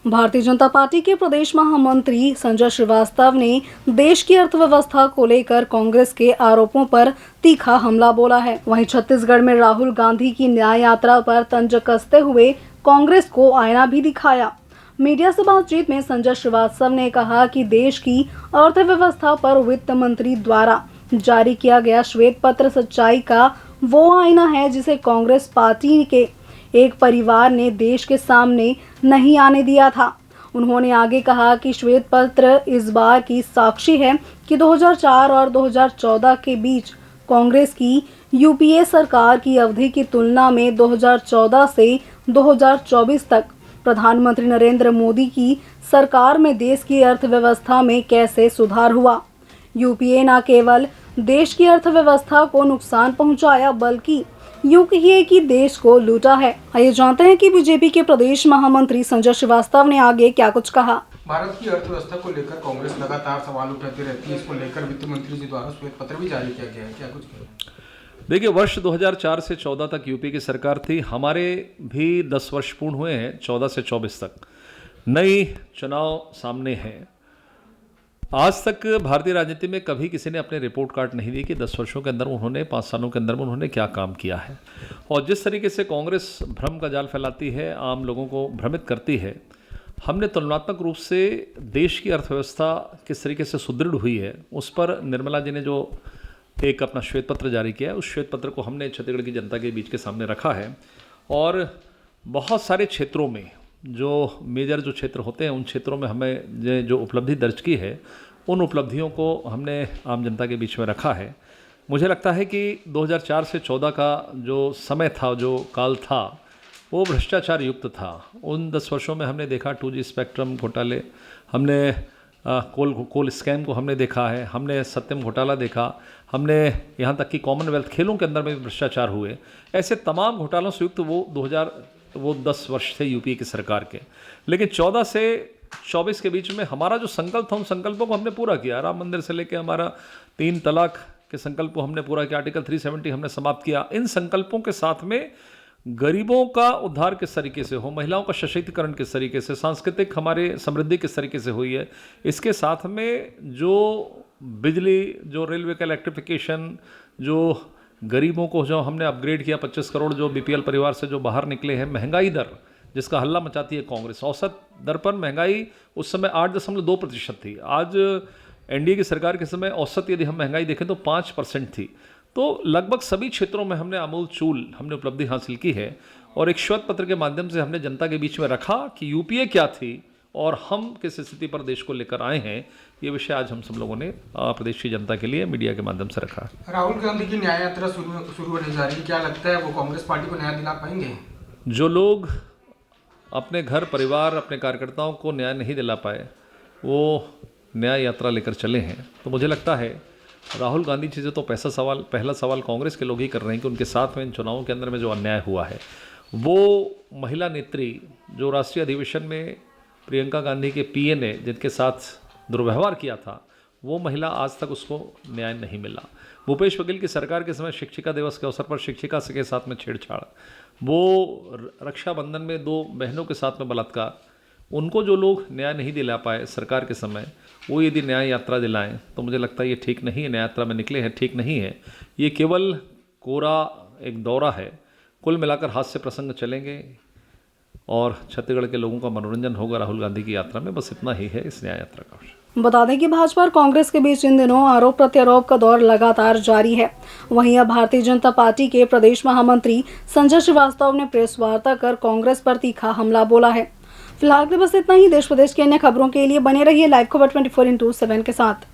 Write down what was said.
Bharatiya Janata party के प्रदेश महामंत्री संजय श्रीवास्तव ने देश की अर्थव्यवस्था को लेकर कांग्रेस के आरोपों पर तीखा हमला बोला है। वहीं छत्तीसगढ़ में राहुल गांधी की न्याय यात्रा पर तंज कसते हुए कांग्रेस को आईना भी दिखाया। मीडिया से बातचीत में संजय श्रीवास्तव ने कहा कि देश की अर्थव्यवस्था पर वित्त मंत्री द्वारा जारी किया गया श्वेत पत्र सच्चाई का वो आईना है जिसे कांग्रेस पार्टी के एक परिवार ने देश के सामने नहीं आने दिया था। उन्होंने आगे कहा कि श्वेत पत्र इस बार की साक्षी है कि 2004 और 2014 के बीच कांग्रेस की यूपीए सरकार की अवधि की तुलना में 2014 से 2024 तक प्रधानमंत्री नरेंद्र मोदी की सरकार में देश की अर्थव्यवस्था में कैसे सुधार हुआ। यूपीए न केवल देश की अर्थव्यवस्था को नुकसान पहुंचाया बल्कि यूं कहिए कि देश को लूटा है। आइए जानते हैं कि बीजेपी के प्रदेश महामंत्री संजय श्रीवास्तव ने आगे क्या कुछ कहा। भारत की अर्थव्यवस्था को लेकर कांग्रेस लगातार सवाल उठाती रहती है। इसको लेकर वित्त मंत्री जी द्वारा श्वेत पत्र भी जारी किया गया है, क्या कुछ कहें? देखिए, वर्ष 2004 से 14 तक यूपी की सरकार थी। हमारे भी 10 वर्ष पूर्ण हुए हैं, 14 से 24 तक नई चुनाव सामने हैं। आज तक भारतीय राजनीति में कभी किसी ने अपने रिपोर्ट कार्ड नहीं दी कि 10 वर्षों के अंदर उन्होंने 5 सालों के अंदर में उन्होंने क्या काम किया है। और जिस तरीके से कांग्रेस भ्रम का जाल फैलाती है, आम लोगों को भ्रमित करती है, हमने तुलनात्मक रूप से देश की अर्थव्यवस्था किस तरीके से सुदृढ़ हुई है उस पर निर्मला जी ने जो एक अपना श्वेत पत्र जारी किया है, उस श्वेत पत्र को हमने छत्तीसगढ़ की जनता के बीच के सामने रखा है। और बहुत सारे क्षेत्रों में जो मेजर जो क्षेत्र होते हैं उन क्षेत्रों में हमें जो उपलब्धि दर्ज की है उन उपलब्धियों को हमने आम जनता के बीच में रखा है। मुझे लगता है कि 2004 से 14 का जो समय था, जो काल था, वो भ्रष्टाचार युक्त था। उन 10 वर्षों में हमने देखा 2G स्पेक्ट्रम घोटाले, हमने कोल स्कैम को हमने देखा है, हमने सत्यम घोटाला देखा, हमने यहाँ तक कि कॉमनवेल्थ खेलों के अंदर में भी भ्रष्टाचार हुए। ऐसे तमाम घोटालों से युक्त वो 10 वर्ष थे यूपीए की सरकार के। लेकिन 14 से 24 के बीच में हमारा जो संकल्प था उन संकल्पों को हमने पूरा किया। राम मंदिर से लेकर हमारा 3 तलाक के संकल्प को हमने पूरा किया, आर्टिकल 370 हमने समाप्त किया। इन संकल्पों के साथ में गरीबों का उद्धार किस तरीके से हो, महिलाओं का सशक्तिकरण किस तरीके से, सांस्कृतिक हमारे समृद्धि किस तरीके से हुई है, इसके साथ में जो बिजली, जो रेलवे का इलेक्ट्रिफिकेशन, जो गरीबों को जो हमने अपग्रेड किया, 25 करोड़ जो बीपीएल परिवार से जो बाहर निकले हैं, महंगाई दर जिसका हल्ला मचाती है कांग्रेस, औसत दर पर महंगाई उस समय 8.2% थी। आज एनडीए की सरकार के समय औसत यदि हम महंगाई देखें तो 5% थी। तो लगभग सभी क्षेत्रों में हमने आमूल हमने उपलब्धि हासिल की है। और एक श्वेत पत्र के माध्यम से हमने जनता के बीच में रखा कि यूपीए क्या थी और हम किस स्थिति पर देश को लेकर आए हैं। ये विषय आज हम सब लोगों ने प्रदेश की जनता के लिए मीडिया के माध्यम से रखा। राहुल गांधी की न्याय यात्रा शुरू होने जा रही है, क्या लगता है वो कांग्रेस पार्टी को न्याय दिला पाएंगे? जो लोग अपने घर परिवार, अपने कार्यकर्ताओं को न्याय नहीं दिला पाए, वो न्याय यात्रा लेकर चले हैं। तो मुझे लगता है राहुल गांधी जी से तो पहला सवाल कांग्रेस के लोग ही कर रहे हैं कि उनके साथ में इन चुनावों के अंदर में जो अन्याय हुआ है, वो महिला नेत्री जो राष्ट्रीय अधिवेशन में प्रियंका गांधी के पीए ने जिनके साथ दुर्व्यवहार किया था, वो महिला आज तक उसको न्याय नहीं मिला। भूपेश बघेल की सरकार के समय शिक्षिका दिवस के अवसर पर शिक्षिका के साथ में छेड़छाड़, वो रक्षाबंधन में 2 बहनों के साथ में बलात्कार, उनको जो लोग न्याय नहीं दिला पाए सरकार के समय, वो यदि न्याय यात्रा दिलाएं तो मुझे लगता है ये ठीक नहीं है। न्याय यात्रा में निकले हैं, ठीक नहीं है। ये केवल कोरा एक दौरा है। कुल मिलाकर हास्य प्रसंग चलेंगे और छत्तीसगढ़ के लोगों का मनोरंजन होगा राहुल गांधी की यात्रा में। बस इतना ही है इस न्याय यात्रा का। बता दें कि भाजपा और कांग्रेस के बीच इन दिनों आरोप प्रत्यारोप का दौर लगातार जारी है। वहीं अब भारतीय जनता पार्टी के प्रदेश महामंत्री संजय श्रीवास्तव ने प्रेस वार्ता कर कांग्रेस पर तीखा हमला बोला है। फिलहाल के बस इतना ही। देश प्रदेश की अन्य खबरों के लिए बने रहिए लाइव खबर 24/7 के साथ।